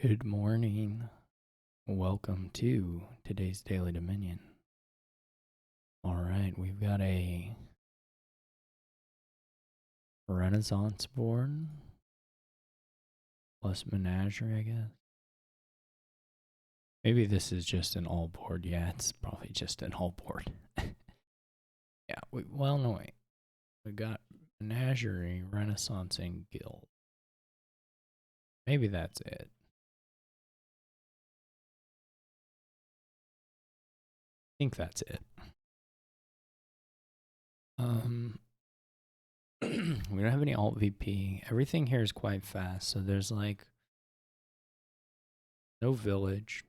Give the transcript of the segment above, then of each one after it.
Good morning. Welcome to today's Daily Dominion. All right, we've got a Renaissance board plus Menagerie, I guess. Maybe this is just an all board. Yeah, it's probably just an all board. Yeah, no, wait. We got Menagerie, Renaissance, and Guild. Maybe that's it. I think that's it. We don't have any alt VP. Everything here is quite fast, so there's like no village.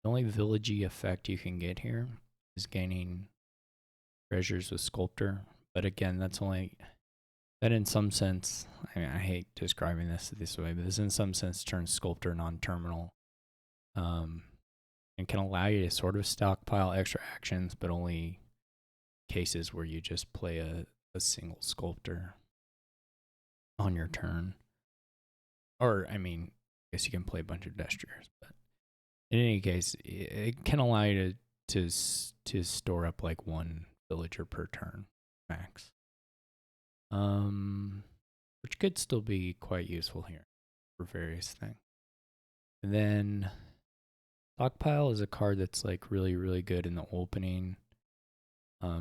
The only villagey effect you can get here is gaining treasures with Sculptor. But again, that's only that in some sense. I mean, I hate describing this way, but this in some sense turns Sculptor non-terminal, and can allow you to sort of stockpile extra actions, but only cases where you just play a single Sculptor on your turn. Or I mean, I guess you can play a bunch of Destriers, but in any case, it can allow you to store up like one villager per turn max, which could still be quite useful here for various things. And then stockpile is a card that's like really good in the opening.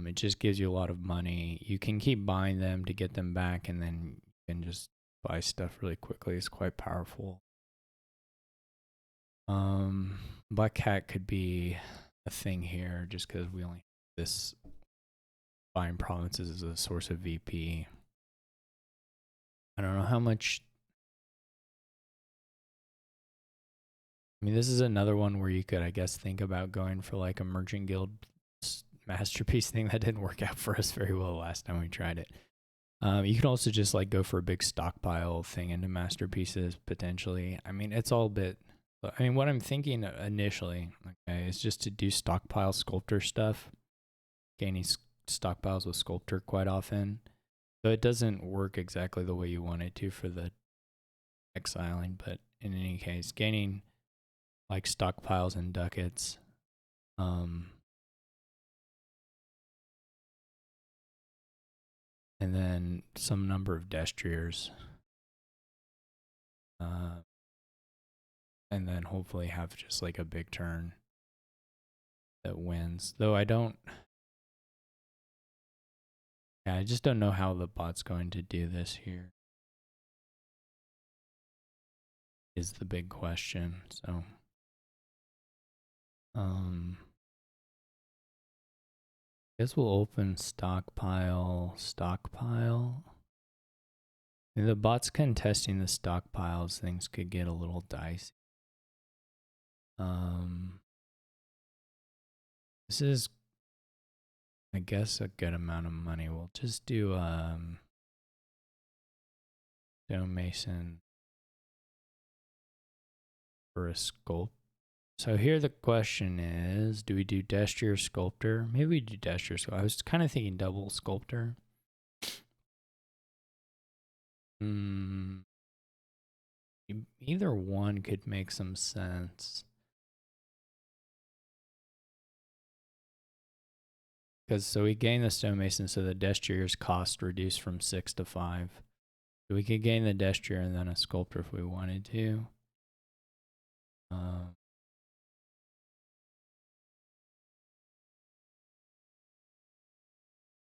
It just gives you a lot of money. You can keep buying them to get them back, and then you can just buy stuff really quickly. It's quite powerful. Black Cat could be a thing here just because we only have this buying provinces as a source of VP. I don't know how much. I mean, this is another one where you could, I guess, think about going for like a Merchant Guild masterpiece thing that didn't work out for us very well last time we tried it. You could also just like go for a big stockpile thing into masterpieces potentially. I mean, it's all a bit. I mean, what I'm thinking initially, okay, is just to do stockpile Sculptor stuff, gaining stockpiles with Sculptor quite often. So it doesn't work exactly the way you want it to for the exiling, but in any case, gaining like stockpiles and ducats, and then some number of Destriers, and then hopefully have just like a big turn that wins. Though I don't. Yeah, I just don't know how the bot's going to do this here. Is the big question. So, I guess we'll open stockpile. If the bot's contesting the stockpiles, things could get a little dicey. This is, I guess, a good amount of money. We'll just do Stonemason for a sculpt. So here the question is, do we do Destrier Sculptor? Maybe we do Destrier Sculptor. I was kind of thinking double Sculptor. Either one could make some sense. Because so we gain the Stonemason, so the Destrier's cost reduced from 6 to 5. So we could gain the Destrier and then a Sculptor if we wanted to.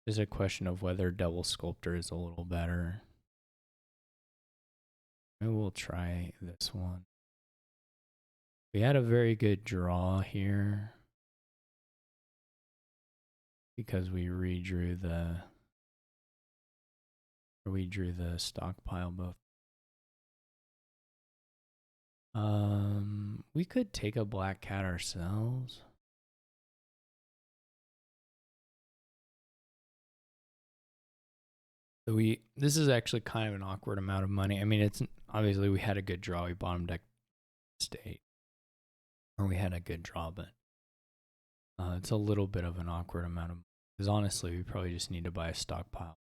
There's a question of whether double Sculptor is a little better. Maybe we'll try this one. We had a very good draw here because we drew the stockpile both. We could take a Black Cat ourselves. So this is actually kind of an awkward amount of money. I mean, it's obviously we had a good draw. We bottom deck state, or we had a good draw, but it's a little bit of an awkward amount of. Because honestly, we probably just need to buy a stockpile.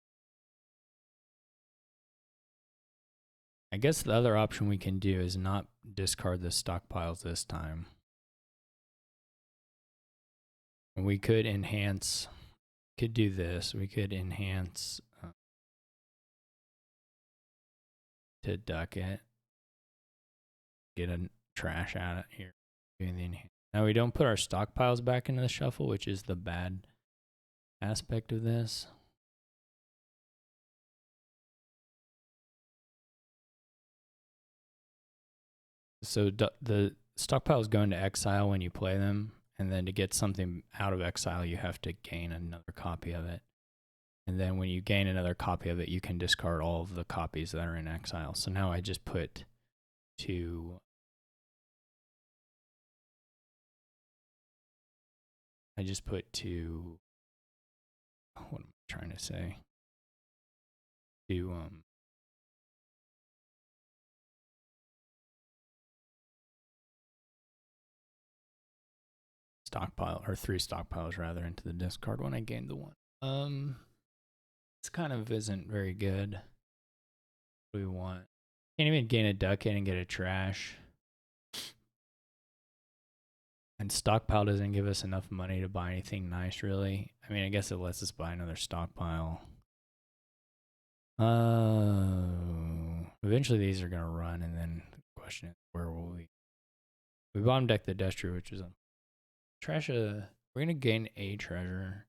I guess the other option we can do is not discard the stockpiles this time. We could enhance, could do this. We could enhance to duck it. Get a trash out of here. Doing the enhance. Now we don't put our stockpiles back into the shuffle, which is the bad aspect of this. So the stockpiles go into exile when you play them, and then to get something out of exile, you have to gain another copy of it. And then when you gain another copy of it, you can discard all of the copies that are in exile. So now I just put two. What am I trying to say? Two stockpile, or 3 stockpiles rather, into the discard when I gained the one. This kind of isn't very good. What do we want? Can't even gain a duck in and get a trash. And stockpile doesn't give us enough money to buy anything nice, really. I mean, I guess it lets us buy another stockpile. Eventually these are gonna run, and then the question is, where will we? We bottom deck the Destry, which is a trash. We're gonna gain a treasure.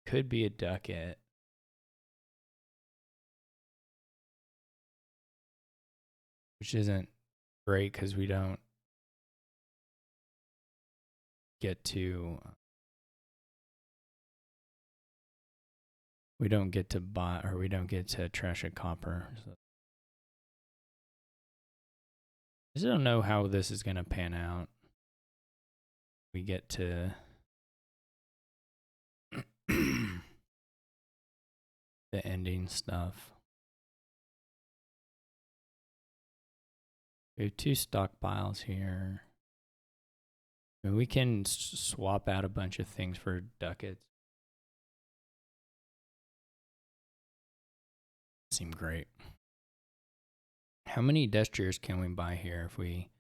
Could be a ducat. Which isn't great because we don't get to buy, or we don't get to trash a copper. So I just don't know how this is gonna pan out. We get to the ending stuff. We have 2 stockpiles here. I mean, we can swap out a bunch of things for ducats. Seem great. How many Destriers can we buy here? If we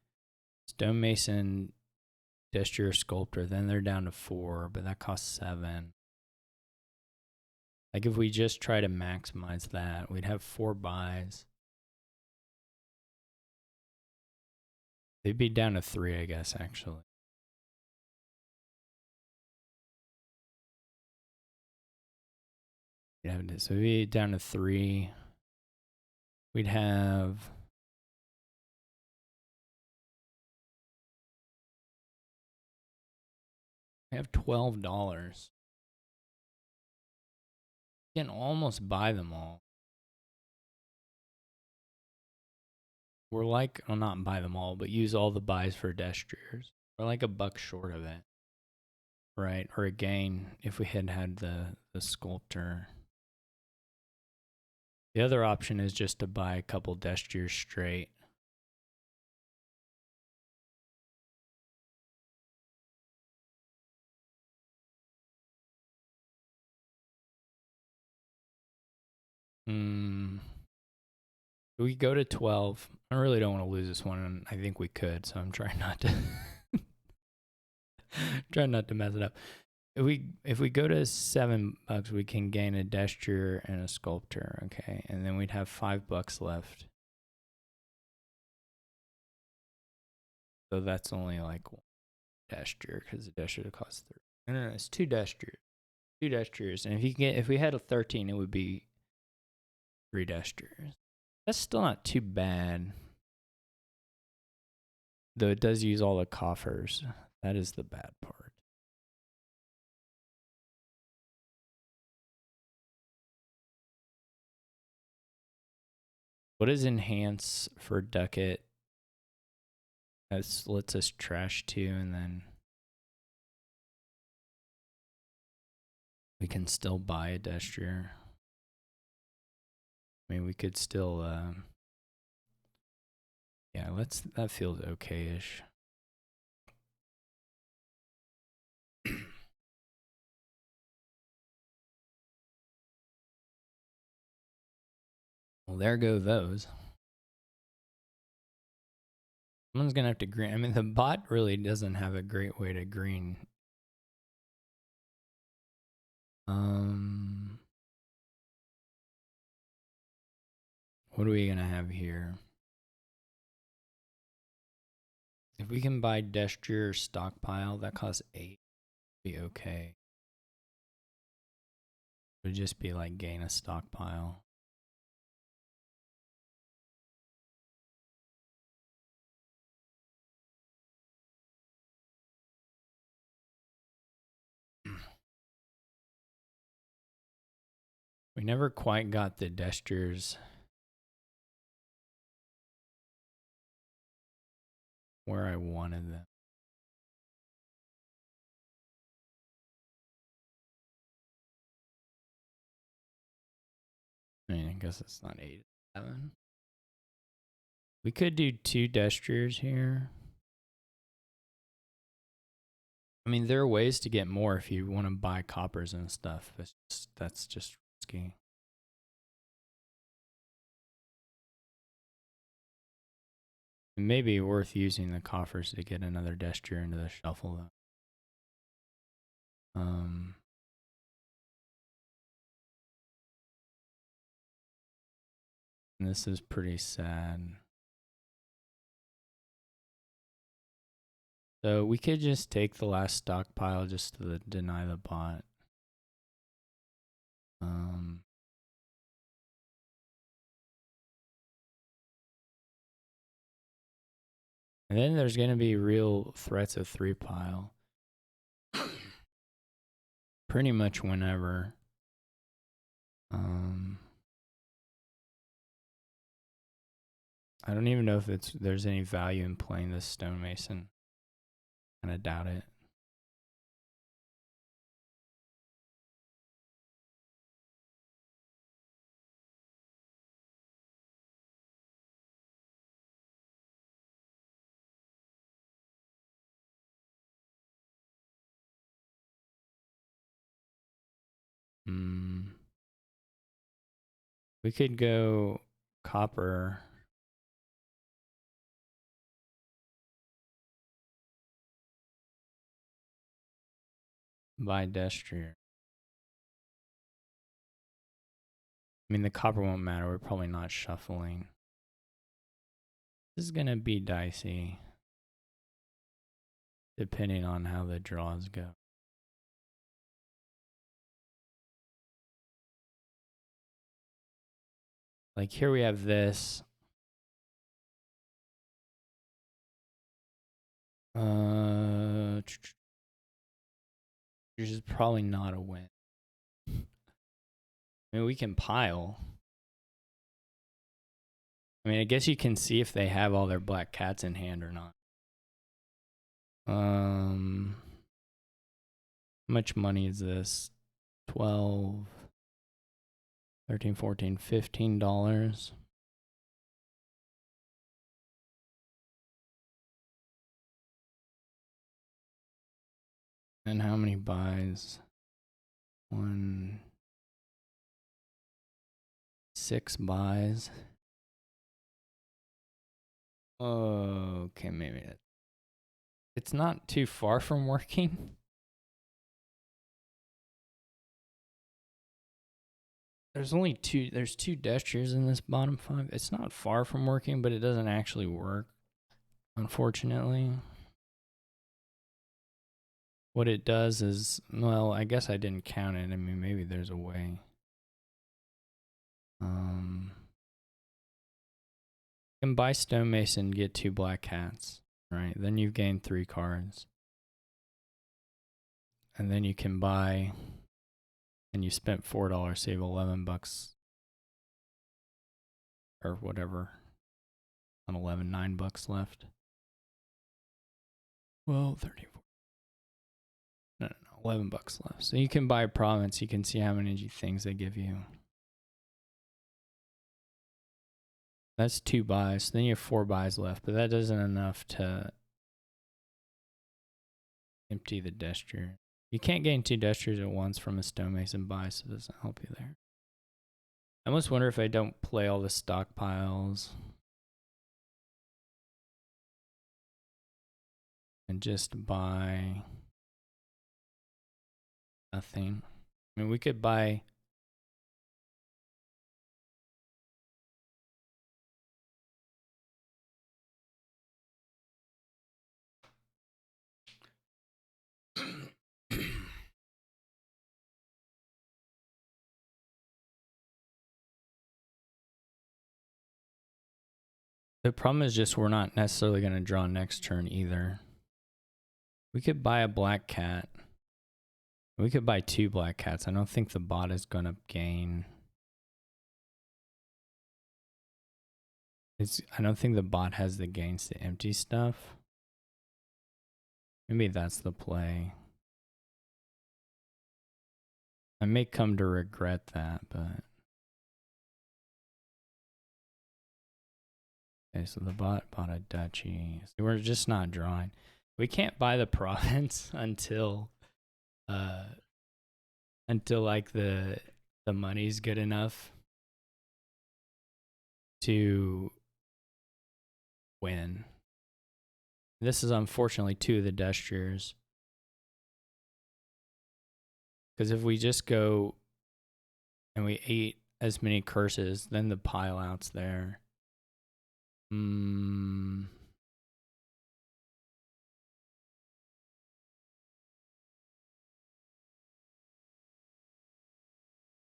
stonemason, Destrier sculptor, then they're down to 4, but that costs 7. Like if we just try to maximize that, we'd have 4 buys. They'd be down to 3, I guess, actually. So we'd be down to 3. We'd have $12. You can almost buy them all. We're like, well, not buy them all, but use all the buys for Destriers. We're like $1 short of it. Right, or a gain if we had had the sculptor. The other option is just to buy a couple Destriers straight. We go to 12. I really don't want to lose this one, and I think we could, so I'm trying not to mess it up. If we go to $7, we can gain a Destrier and a sculptor, okay, and then we'd have $5 left. So that's only like one Destrier, because the Destrier costs 3. No, it's 2 Destriers. 2 Destriers, and if we had a 13, it would be 3 Destriers. That's still not too bad. Though it does use all the coffers. That is the bad part. What is enhance for ducat? That lets us trash 2, and then we can still buy a Destrier. I mean, we could still, yeah, that feels okay-ish. Well, there go those. Someone's gonna have to green. I mean, the bot really doesn't have a great way to green. What are we gonna have here? If we can buy Gesture stockpile, that costs 8. Be okay. It would just be like gain a stockpile. We never quite got the gestures where I wanted them. I mean, I guess it's not 8, 7. We could do 2 gestures here. I mean, there are ways to get more if you want to buy coppers and stuff. That's just risky. It may be worth using the coffers to get another gesture into the shuffle, though. And this is pretty sad. So we could just take the last stockpile just to deny the bot. And then there's going to be real threats of 3 pile. Pretty much whenever. I don't even know if there's any value in playing this stonemason. Kind of doubt it. We could go copper. Buy gesture. I mean, the copper won't matter. We're probably not shuffling. This is going to be dicey. Depending on how the draws go. Like here we have this. Which is probably not a win. I mean, we can pile. I mean, I guess you can see if they have all their black cats in hand or not. How much money is this? 12, 13, 14, $15. And how many buys? 6 buys. Okay, maybe it's not too far from working. There's only 2 gestures in this bottom 5. It's not far from working, but it doesn't actually work, unfortunately. What it does is, well, I guess I didn't count it. I mean, maybe there's a way. You can buy stonemason, get 2 black cats, right? Then you've gained 3 cards. And then you can buy, and you spent $4, save $11 or whatever. On 11, $9 left. Well, 34. No, $11 left. So you can buy a province. You can see how many things they give you. That's 2 buys. Then you have 4 buys left, but that isn't enough to empty the gesture. You can't gain 2 gestures at once from a stonemason buy, so it doesn't help you there. I almost wonder if I don't play all the stockpiles and just buy nothing. I mean, we could buy. The problem is just we're not necessarily going to draw next turn either. We could buy a black cat. We could buy 2 black cats. I don't think the bot is going to gain. I don't think the bot has the gains to empty stuff. Maybe that's the play. I may come to regret that, but... Okay, so the bot bought a duchy. So we're just not drawing. We can't buy the province until like the money's good enough to win. This is unfortunately 2 of the destriers. Because if we just go and we ate as many curses, then the pile out's there.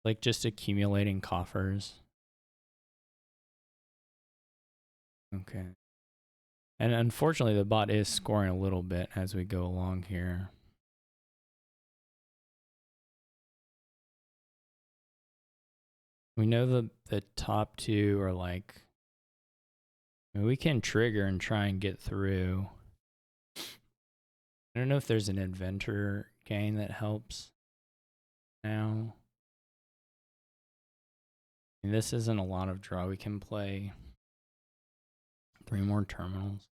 Like just accumulating coffers. Okay. And unfortunately, the bot is scoring a little bit as we go along here. We know the top 2 are like... I mean, we can trigger and try and get through. I don't know if there's an inventor gain that helps now. I mean, this isn't a lot of draw. We can play 3 more terminals.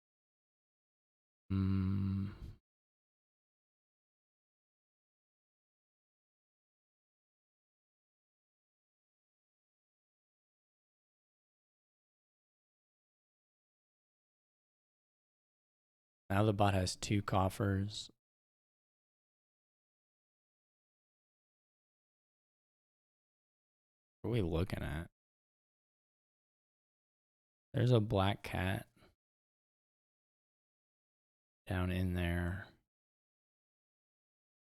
Now the bot has 2 coffers. What are we looking at? There's a black cat down in there.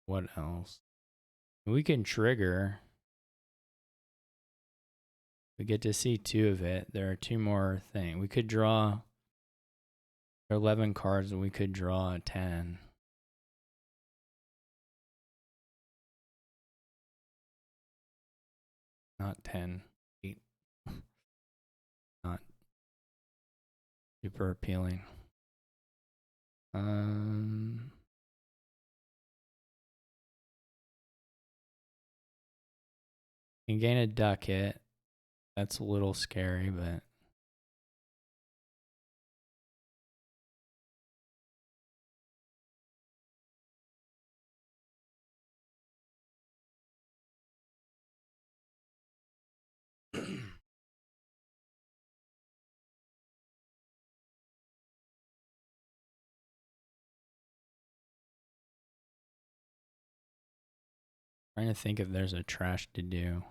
What else? We can trigger. We get to see 2 of it. There are 2 more things. We could draw 11 cards and we could draw a 10. Not 10. 8. Not super appealing. You can gain a duck hit. That's a little scary, but... Trying to think if there's a trash to do.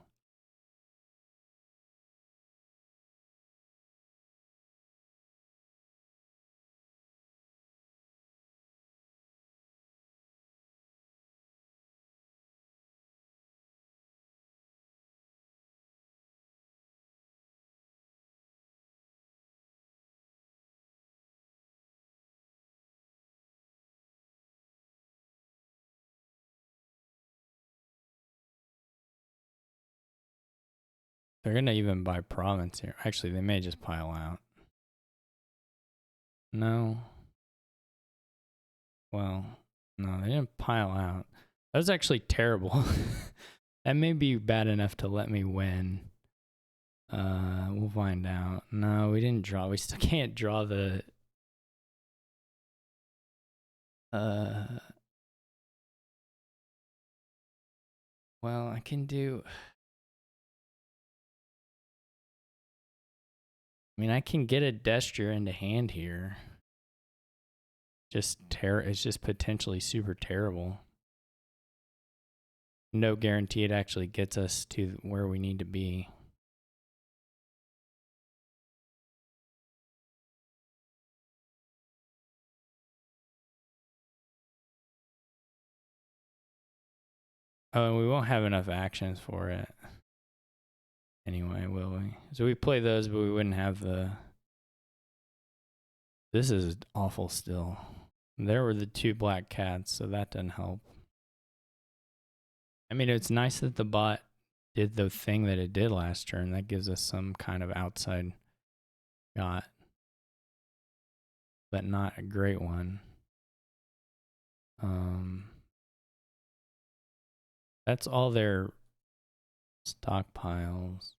They're gonna even buy province here. Actually, they may just pile out. No. Well, no, they didn't pile out. That was actually terrible. That may be bad enough to let me win. We'll find out. No, we didn't draw. We still can't draw the... Well, I can do... I mean, I can get a Destro into hand here. It's just potentially super terrible. No guarantee it actually gets us to where we need to be. Oh, and we won't have enough actions for it. Anyway, will we? So we play those, but we wouldn't have the... This is awful still. There were the 2 black cats, so that doesn't help. I mean, it's nice that the bot did the thing that it did last turn. That gives us some kind of outside shot, but not a great one. That's all their stockpiles.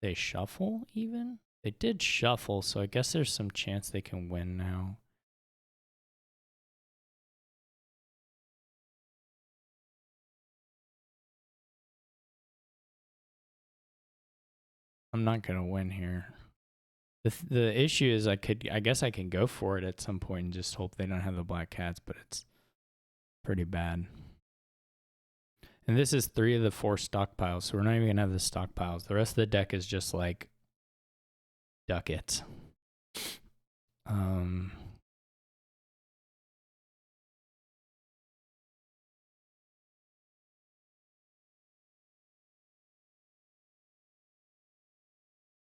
They shuffle even? They did shuffle, so I guess there's some chance they can win now. I'm not gonna win here. The issue is I guess I can go for it at some point and just hope they don't have the black cats, but it's pretty bad. And this is 3 of the 4 stockpiles, so we're not even gonna have the stockpiles. The rest of the deck is just like duck it.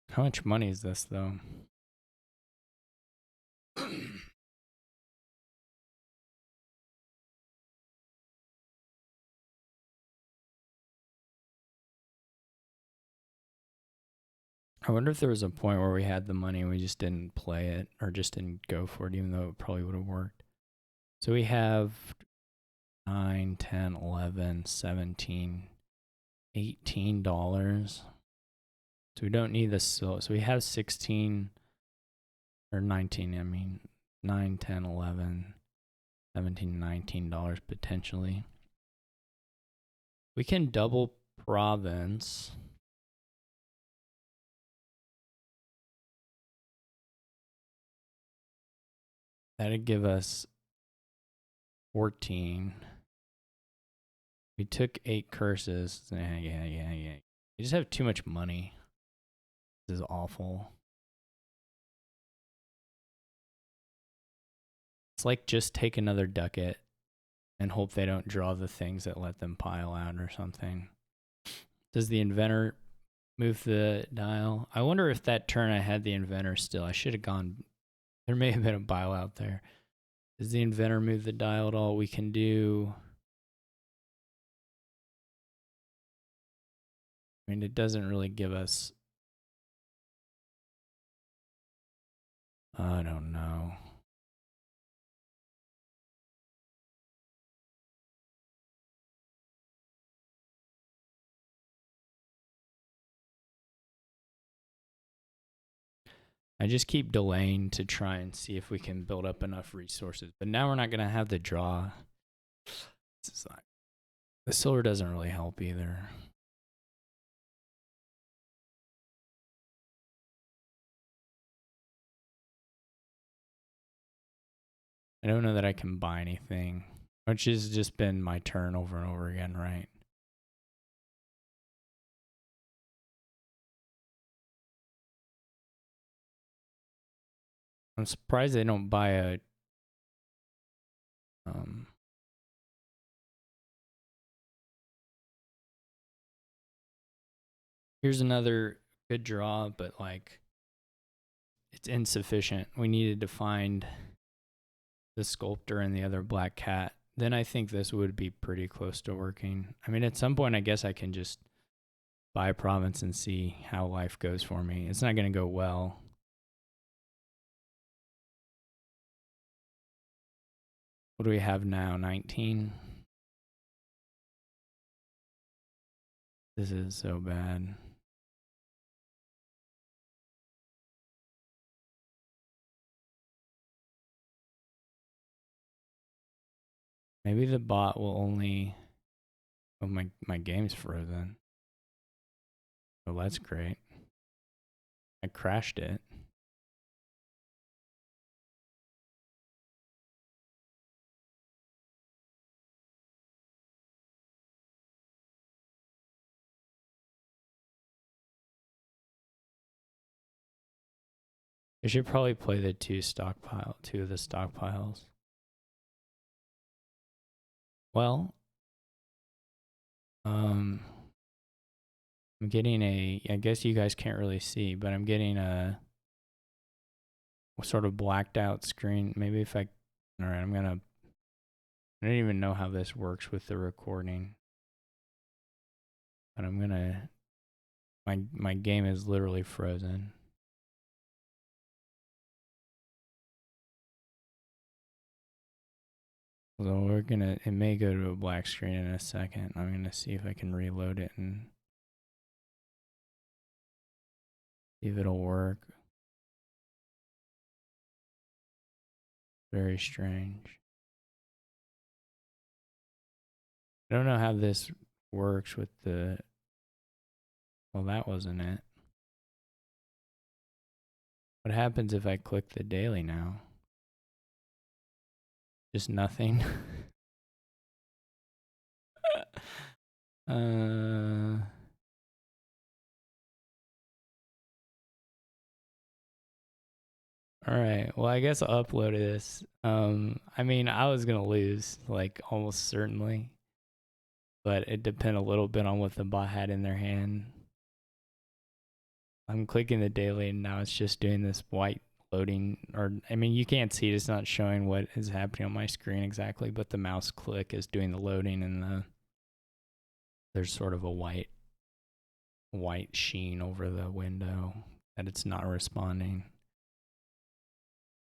How much money is this though? I wonder if there was a point where we had the money and we just didn't play it or just didn't go for it, even though it probably would have worked. So we have 9, 10, 11, 17, $18. So we don't need the silver. So we have 16 or 19, I mean, 9, 10, 11, 17, $19 potentially. We can double province. That'd give us 14. We took 8 curses. Yeah. We just have too much money. This is awful. It's like just take another ducat and hope they don't draw the things that let them pile out or something. Does the inventor move the dial? I wonder if that turn I had the inventor still. I should have gone. There may have been a bile out there. Does the inventor move the dial at all? We can do... I mean, it doesn't really give us... I don't know. I just keep delaying to try and see if we can build up enough resources. But now we're not going to have the draw. The silver doesn't really help either. I don't know that I can buy anything, which has just been my turn over and over again, right? I'm surprised they don't buy a... Here's another good draw, but like it's insufficient. We needed to find the sculptor and the other black cat. Then I think this would be pretty close to working. I mean, at some point, I guess I can just buy a province and see how life goes for me. It's not going to go well. What do we have now? 19? This is so bad. Maybe the bot will only... Oh, my game's frozen. Oh, that's great. I crashed it. You should probably play the two of the stockpiles. Well, I'm getting I guess you guys can't really see, but I'm getting a sort of blacked out screen. Maybe if I, all right, I don't even know how this works with the recording, but my game is literally frozen. So it may go to a black screen in a second. I'm gonna see if I can reload it and see if it'll work. Very strange. I don't know how this works with the, well, that wasn't it. What happens if I click the daily now? Just nothing. uh, all right. Well, I guess I'll upload this. I mean, I was gonna lose, like almost certainly, but it depends a little bit on what the bot had in their hand. I'm clicking the daily, and now it's just doing this white loading. Or I mean, you can't see it; it's not showing what is happening on my screen exactly, but the mouse click is doing the loading, and there's sort of a white sheen over the window that it's not responding.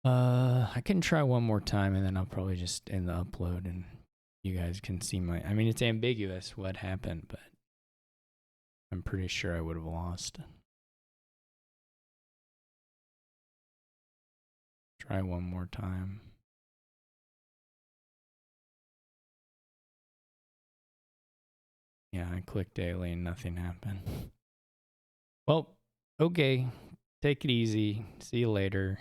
I can try one more time and then I'll probably just end the upload and you guys can see I mean, it's ambiguous what happened, but I'm pretty sure I would have lost. Try one more time. Yeah, I clicked daily and nothing happened. Well, okay. Take it easy. See you later.